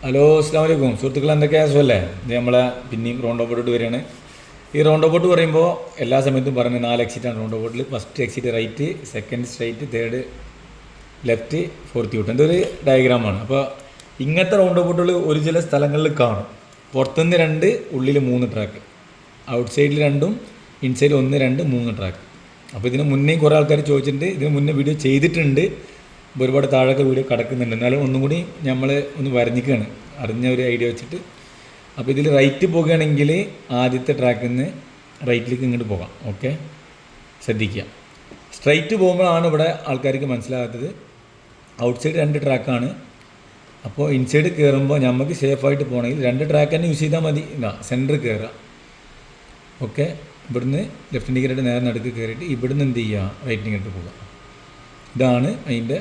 Hello അസ്സാം വലൈക്കും സുഹൃത്തുക്കൾ, എന്തൊക്കെയാണ് സുഖല്ലേ? ഇത് നമ്മളെ പിന്നെയും റൗണ്ട് ഓപ്പോട്ട് വരികയാണ്. ഈ റൗണ്ട് ഓപ്പോട്ട് പറയുമ്പോൾ എല്ലാ സമയത്തും പറയുന്നത് 4 എക്സിറ്റാണ് റൗണ്ട് ഓപ്പോട്ടിൽ. First exit right, second straight, third left, fourth യൂട്ട്. എന്തൊരു ഡയഗ്രാമാണ്. അപ്പോൾ ഇങ്ങനത്തെ റൗണ്ട് ഓപ്പോട്ടുകൾ ഒരു ചില സ്ഥലങ്ങളിൽ കാണും. പുറത്തുനിന്ന് 2, ഉള്ളിൽ 3 ട്രാക്ക്, ഔട്ട് സൈഡിൽ 2, ഇൻസൈഡിൽ 1, 2, 3 ട്രാക്ക്. അപ്പോൾ ഇതിന് മുന്നേ കുറേ ആൾക്കാർ ചോദിച്ചിട്ടുണ്ട്, ഇതിന് മുന്നേ വീഡിയോ ചെയ്തിട്ടുണ്ട്, ഒരുപാട് താഴൊക്കെ വീഡിയോ കിടക്കുന്നുണ്ട്. എന്നാലും ഒന്നും കൂടി നമ്മൾ ഒന്ന് വരഞ്ഞിക്കുകയാണ് അറിഞ്ഞ ഒരു ഐഡിയ വെച്ചിട്ട്. അപ്പോൾ ഇതിൽ റൈറ്റ് പോകുകയാണെങ്കിൽ ആദ്യത്തെ ട്രാക്കിൽ നിന്ന് റൈറ്റിലേക്ക് ഇങ്ങോട്ട് പോകാം. ഓക്കെ, ശ്രദ്ധിക്കുക. സ്ട്രൈറ്റ് പോകുമ്പോഴാണ് ഇവിടെ ആൾക്കാർക്ക് മനസ്സിലാകാത്തത്. ഔട്ട് സൈഡ് 2 ട്രാക്കാണ്. അപ്പോൾ ഇൻസൈഡ് കയറുമ്പോൾ നമുക്ക് സേഫായിട്ട് പോകണമെങ്കിൽ 2 ട്രാക്ക് തന്നെ യൂസ് ചെയ്താൽ മതി. ഇതാ സെൻറ്റർ കയറുക. ഓക്കെ, ഇവിടുന്ന് ലെഫ്റ്റ് ഇൻഡിക്കേറ്റർ നേരെ നടുക്ക് കയറിയിട്ട് ഇവിടുന്ന് എന്ത് ചെയ്യുക, റൈറ്റ് ഇൻഡിക്കേറ്റർ പോകുക. ഇതാണ് അതിൻ്റെ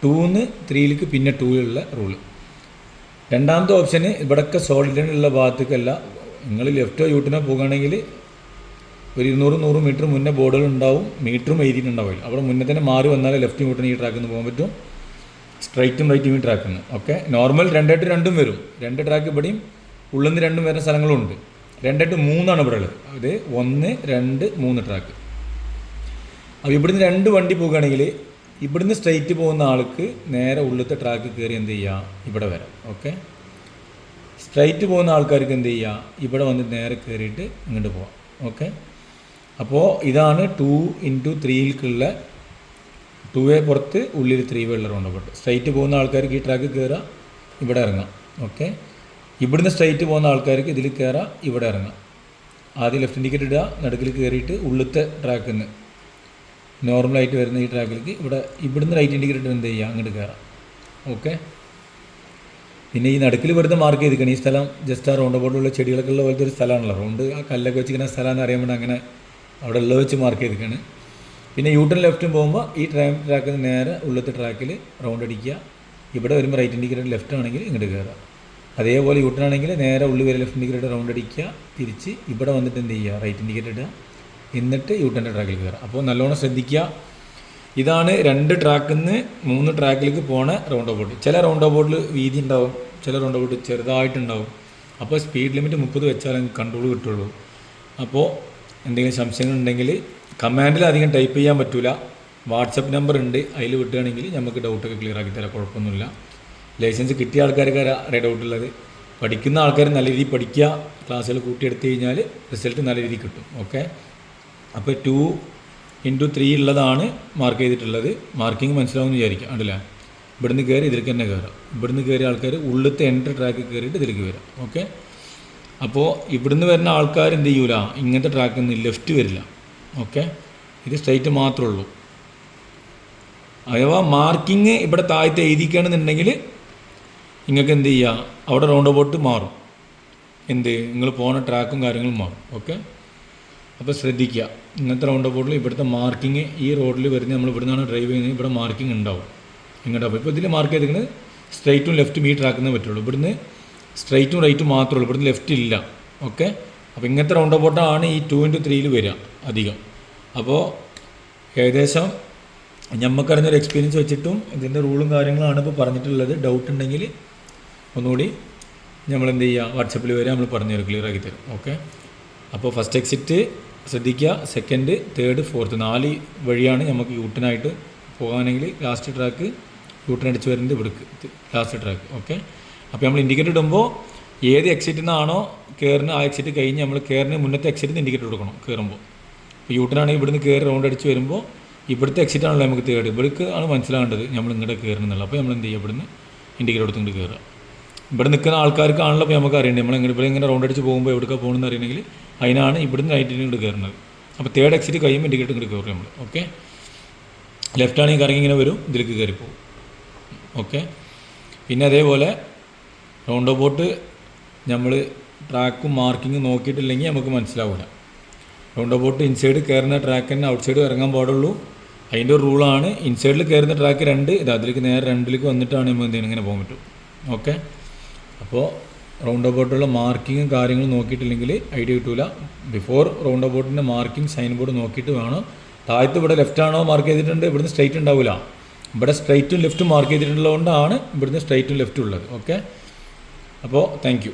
2-ന്ന് 3ലേക്ക് പിന്നെ 2-ലുള്ള റൂള്. രണ്ടാമത്തെ ഓപ്ഷന് ഇവിടെയൊക്കെ സോളിഡിനുള്ള ഭാഗത്തേക്കല്ല, നിങ്ങൾ ലെഫ്റ്റോ യൂട്ടിനോ പോകുകയാണെങ്കിൽ ഒരു 200-100 മീറ്റർ മുന്നേ ബോർഡുകൾ ഉണ്ടാവും, മീറ്ററും എഴുതിയിട്ടുണ്ടാവില്ല. അവിടെ മുന്നേ തന്നെ മാറി വന്നാലേ ലെഫ്റ്റ് യൂട്ടിന് ഈ ട്രാക്കിൽ നിന്ന് പോകാൻ പറ്റും, സ്ട്രൈറ്റും റൈറ്റും ഈ ട്രാക്കിൽ നിന്ന്. ഓക്കെ, നോർമൽ 2-2 വരും. 2 ട്രാക്ക് ഇവിടെയും ഉള്ളിൽ നിന്ന് 2 വരുന്ന സ്ഥലങ്ങളുണ്ട്. 2-3 ഇവിടെ ഉള്ളത്. അത് 1, 2, 3 ട്രാക്ക്. അപ്പോൾ ഇവിടുന്ന് 2 വണ്ടി പോകുകയാണെങ്കിൽ ഇവിടുന്ന് സ്ട്രൈറ്റ് പോകുന്ന ആൾക്ക് നേരെ ഉള്ളിലത്തെ ട്രാക്ക് കയറി എന്ത് ചെയ്യുക, ഇവിടെ വരാം. ഓക്കെ, സ്ട്രൈറ്റ് പോകുന്ന ആൾക്കാർക്ക് എന്ത് ചെയ്യുക, ഇവിടെ വന്ന് നേരെ കയറിയിട്ട് ഇങ്ങോട്ട് പോവാം. ഓക്കെ, അപ്പോൾ ഇതാണ് 2x3ക്കുള്ള 2 പുറത്ത് ഉള്ളിൽ 3 ഉള്ള റൗണ്ട് ഓപ്പോട്ട്. സ്ട്രൈറ്റ് പോകുന്ന ആൾക്കാർക്ക് ഈ ട്രാക്ക് കയറുക, ഇവിടെ ഇറങ്ങാം. ഓക്കെ, ഇവിടുന്ന് സ്ട്രൈറ്റ് പോകുന്ന ആൾക്കാർക്ക് ഇതിൽ കയറാം, ഇവിടെ ഇറങ്ങാം. ആദ്യം ലെഫ്റ്റ് ഇൻഡിക്കേറ്റർ ഇടുക, നടുക്കിൽ കയറിയിട്ട് ഉള്ളിലത്തെ ട്രാക്കിൽ നിന്ന് നോർമലായിട്ട് വരുന്ന ഈ ട്രാക്കിലേക്ക് ഇവിടുന്ന് റൈറ്റ് ഇൻഡിക്കേറ്റർ എന്ത് ചെയ്യുക, അങ്ങോട്ട് കയറാം. ഓക്കെ, പിന്നെ ഈ നടുക്കിൽ വെറുതെ മാർക്ക് ചെയ്തിരിക്കണം. ഈ സ്ഥലം ജസ്റ്റ് ആ റൗണ്ട് ബോർഡിലുള്ള ചെടികളൊക്കെ ഉള്ള പോലത്തെ ഒരു സ്ഥലമാണല്ലോ. റൗണ്ട് ആ കല്ലൊക്കെ വെച്ചിരിക്കുന്ന സ്ഥലമാണെന്ന് അറിയാൻ വേണ്ടി അങ്ങനെ അവിടെ ഉള്ളത് വെച്ച് മാർക്ക് ചെയ്തിരിക്കുകയാണ്. പിന്നെ യൂട്ടൺ ലെഫ്റ്റും പോകുമ്പോൾ ഈ ട്രാക്കിൽ നിന്ന് നേരെ ഉള്ളത്തെ ട്രാക്കിൽ റൗണ്ട് അടിക്കുക. ഇവിടെ വരുമ്പോൾ റൈറ്റ് ഇൻഡിക്കേറ്റർ ലെഫ്റ്റ് ആണെങ്കിൽ ഇങ്ങോട്ട് കയറുക. അതേപോലെ യൂട്ടൺ ആണെങ്കിൽ നേരെ ഉള്ളിൽ വരെ ലെഫ്റ്റ് ഇൻഡിക്കേറ്റർ റൗണ്ട് അടിക്കുക, തിരിച്ച് ഇവിടെ വന്നിട്ട് എന്ത് ചെയ്യുക, റൈറ്റ് ഇൻഡിക്കേറ്റർ ഇടുക, എന്നിട്ട് യൂട്ടൻ്റെ ട്രാക്കിൽ കയറുക. അപ്പോൾ നല്ലോണം ശ്രദ്ധിക്കുക. ഇതാണ് 2 ട്രാക്കിൽ നിന്ന് 3 ട്രാക്കിലേക്ക് പോണ റൗണ്ട് ഓപ്പോട്ട്. ചില റൗണ്ട് ഓപ്പോട്ടിൽ വീതി ഉണ്ടാവും, ചില റൗണ്ട് ഓപ്പോട്ട് ചെറുതായിട്ടുണ്ടാവും. അപ്പോൾ സ്പീഡ് ലിമിറ്റ് 30 വെച്ചാൽ കൺട്രോൾ കിട്ടുള്ളൂ. അപ്പോൾ എന്തെങ്കിലും സംശയങ്ങളുണ്ടെങ്കിൽ കമാൻഡിൽ അധികം ടൈപ്പ് ചെയ്യാൻ പറ്റില്ല, വാട്സപ്പ് നമ്പർ ഉണ്ട്, അതിൽ വിട്ടുകയാണെങ്കിൽ നമുക്ക് ഡൗട്ടൊക്കെ ക്ലിയർ ആക്കി തരാം, കുഴപ്പമൊന്നുമില്ല. ലൈസൻസ് കിട്ടിയ ആൾക്കാർക്ക് അറിയാം ഡൗട്ടുള്ളത്. പഠിക്കുന്ന ആൾക്കാർ നല്ല രീതിയിൽ പഠിക്കുക, ക്ലാസ്സുകൾ കൂട്ടിയെടുത്ത് കഴിഞ്ഞാൽ റിസൾട്ട് നല്ല രീതിയിൽ കിട്ടും. ഓക്കെ, അപ്പോൾ 2x3 ഉള്ളതാണ് മാർക്ക് ചെയ്തിട്ടുള്ളത്. മാർക്കിങ് മനസ്സിലാവുമെന്ന് വിചാരിക്കുക. ഉണ്ടല്ലേ, ഇവിടുന്ന് കയറി ഇതിലേക്ക് തന്നെ കയറാം. ഇവിടുന്ന് കയറിയ ആൾക്കാർ ഉള്ളിലത്തെ എൻട്രി ട്രാക്ക് കയറിയിട്ട് ഇതിലേക്ക് വരാം. ഓക്കെ, അപ്പോൾ ഇവിടുന്ന് വരുന്ന ആൾക്കാർ എന്ത് ചെയ്യൂല, ഇങ്ങനത്തെ ട്രാക്കിൽ നിന്ന് ലെഫ്റ്റ് വരില്ല. ഓക്കെ, ഇത് സ്ട്രൈറ്റ് മാത്രമേ ഉള്ളൂ. അഥവാ മാർക്കിങ് ഇവിടെ താഴത്തെ എഴുതിക്കുകയാണെന്നുണ്ടെങ്കിൽ നിങ്ങൾക്ക് എന്ത് ചെയ്യുക, അവിടെ റൗണ്ട് അബൌട്ട് മാറും. നിങ്ങൾ പോണ ട്രാക്കും കാര്യങ്ങളും മാറും. ഓക്കെ, അപ്പോൾ ശ്രദ്ധിക്കുക. ഇങ്ങനത്തെ റൗണ്ട് അബൌട്ടിൽ ഇവിടുത്തെ മാർക്കിങ് ഈ റോഡിൽ വരുന്നത്, നമ്മൾ ഇവിടെ നിന്നാണ് ഡ്രൈവ് ചെയ്യുന്നത്, ഇവിടെ മാർക്കിംഗ് ഉണ്ടാവും. ഇങ്ങോട്ടാവും. ഇപ്പോൾ ഇതിൽ മാർക്ക് ചെയ്തിരിക്കുന്നത് സ്ട്രൈറ്റും ലെഫ്റ്റും ഈ ട്രാക്കിൽ നിന്ന് പറ്റുള്ളൂ. ഇവിടുന്ന് സ്ട്രൈറ്റും റൈറ്റും മാത്രമേ ഉള്ളൂ, ഇവിടുന്ന് ലെഫ്റ്റ് ഇല്ല. ഓക്കെ, അപ്പോൾ ഇങ്ങനത്തെ റൗണ്ട് അബൌട്ടാണ് ഈ 2x3 വരിക അധികം. അപ്പോൾ ഏകദേശം നമുക്കറിഞ്ഞൊരു എക്സ്പീരിയൻസ് വെച്ചിട്ടും ഇതിൻ്റെ റൂളും കാര്യങ്ങളാണ് ഇപ്പോൾ പറഞ്ഞിട്ടുള്ളത്. ഡൗട്ട് ഉണ്ടെങ്കിൽ ഒന്നുകൂടി നമ്മൾ എന്ത് ചെയ്യുക, വാട്സപ്പിൽ വരെ നമ്മൾ പറഞ്ഞു തരും, ക്ലിയർ ആക്കി തരും. ഓക്കെ, അപ്പോൾ ഫസ്റ്റ് എക്സിറ്റ് ശ്രദ്ധിക്കുക, സെക്കൻഡ്, തേർഡ്, ഫോർത്ത് 4 വഴിയാണ് നമുക്ക് യൂട്ടനായിട്ട് പോകാനെങ്കിൽ. ലാസ്റ്റ് ട്രാക്ക് യൂട്ടൻ അടിച്ച് വരുന്നത് ഇവിടേക്ക് ലാസ്റ്റ് ട്രാക്ക്. ഓക്കെ, അപ്പോൾ നമ്മൾ ഇൻഡിക്കേറ്റർ ഇടുമ്പോൾ ഏത് എക്സിറ്റിൽ നിന്നാണോ കയറുന്നത് ആ എക്സിറ്റ് കഴിഞ്ഞ് നമ്മൾ കയറുന്ന മുന്നത്തെ എക്സിറ്റിന് ഇൻഡിക്കേറ്റർ കൊടുക്കണം കയറുമ്പോൾ. ഇപ്പോൾ യൂട്ടനാണെങ്കിൽ ഇവിടുന്ന് കയറി റൗണ്ട് അടിച്ച് വരുമ്പോൾ ഇവിടുത്തെ എക്സിറ്റ് ആണല്ലോ നമുക്ക് തേർഡ്, ഇവിടേക്ക് ആണ് മനസ്സിലാവേണ്ടത് നമ്മൾ ഇങ്ങോട്ട് കയറുന്നുള്ളത്. അപ്പോൾ നമ്മൾ എന്ത് ചെയ്യുക, ഇവിടുന്ന് ഇൻഡിക്കേറ്റർ എടുത്ത് ഇങ്ങോട്ട് കയറുക. ഇവിടെ നിൽക്കുന്ന ആൾക്കാർക്കാണല്ലോ ഇപ്പോൾ നമുക്ക് അറിയേണ്ടത്, നമ്മൾ ഇവിടെ ഇങ്ങനെ റൗണ്ട് അടിച്ച് പോകുമ്പോൾ എവിടേക്കാണ് പോകണമെന്ന് അറിയണമെങ്കിൽ അതിനാണ് ഇവിടുന്ന് റൈറ്റിന് ഇങ്ങോട്ട് കയറുന്നത്. അപ്പോൾ തേർഡ് എക്സിറ്റ് കഴിയുമ്പോൾ ഇൻഡിക്കേറ്റർ ഇങ്ങോട്ട് കയറും നമ്മൾ. ഓക്കെ, ലെഫ്റ്റ് ആണെങ്കിൽ കറങ്ങി ഇങ്ങനെ വരും, ഇതിലേക്ക് കയറിപ്പോകും. ഓക്കെ, പിന്നെ അതേപോലെ റൗണ്ട് അബൌട്ട് നമ്മൾ ട്രാക്കും മാർക്കിങ്ങും നോക്കിയിട്ടില്ലെങ്കിൽ നമുക്ക് മനസ്സിലാവില്ല. റൗണ്ട് അബൌട്ട് ഇൻസൈഡ് കയറുന്ന ട്രാക്ക് തന്നെ ഔട്ട് സൈഡ് ഇറങ്ങാൻ പാടുള്ളൂ. അതിൻ്റെ ഒരു റൂളാണ്. ഇൻസൈഡിൽ കയറുന്ന ട്രാക്ക് 2, ഇത് അതിലേക്ക് നേരെ 2ലേക്ക് വന്നിട്ടാണ് നമ്മൾ എന്തെങ്കിലും ഇങ്ങനെ പോകാൻ പറ്റും. ഓക്കെ, അപ്പോൾ റൗണ്ട് അബൌട്ടുള്ള മാർക്കിങ്ങും കാര്യങ്ങളും നോക്കിയിട്ടില്ലെങ്കിൽ ഐഡിയ കിട്ടില്ല. ബിഫോർ റൗണ്ട് അബൌട്ടിൻ്റെ മാർക്കിംഗ് സൈൻ ബോർഡ് നോക്കിയിട്ട് വേണം. താഴത്ത് ഇവിടെ ലെഫ്റ്റ് ആണോ മാർക്ക് ചെയ്തിട്ടുണ്ട്, ഇവിടുന്ന് സ്ട്രൈറ്റ് ഉണ്ടാവില്ല, ഇവിടെ സ്ട്രൈറ്റും ലെഫ്റ്റും മാർക്ക് ചെയ്തിട്ടുള്ളതുകൊണ്ടാണ് ഇവിടുന്ന് സ്ട്രൈറ്റും ലെഫ്റ്റും ഉള്ളത്. ഓക്കെ, അപ്പോൾ താങ്ക് യു.